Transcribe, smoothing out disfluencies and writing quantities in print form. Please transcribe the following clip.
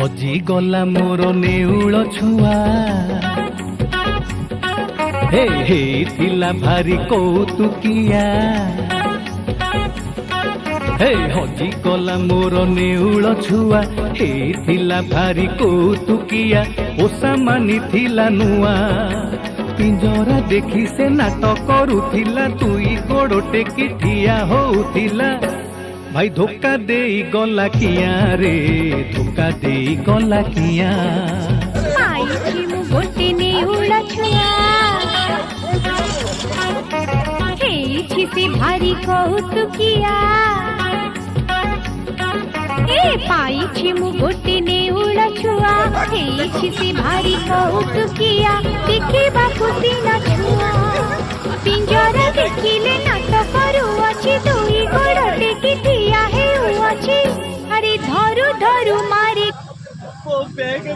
हजी गला मोर नेउल छुआ हे हे थिला भारी कौतुकिया हे हजी गला मोर नेउल छुआ हे थिला भारी कौतुकिया ओसा मानी थिला नुआ पिंजरा देखी से नाटक करुथिला तुई गोड़ टेकी ठिया होउथिला भाई धोखा दे गला किया रे धोखा दे गला किया पाइछि मु गोटे नेउला छुआ हेछि से भारी कौतुकिया ए पाइछि मु गोटे नेउला छुआ हेछि से भारी कौतुकिया देखिबा खुशी ना छुआ पिंजरा देखिले नाटक करुअछि दुई गोड़ टेकी ठिया हेउअछि अरे धरु धरु मारे वो बैग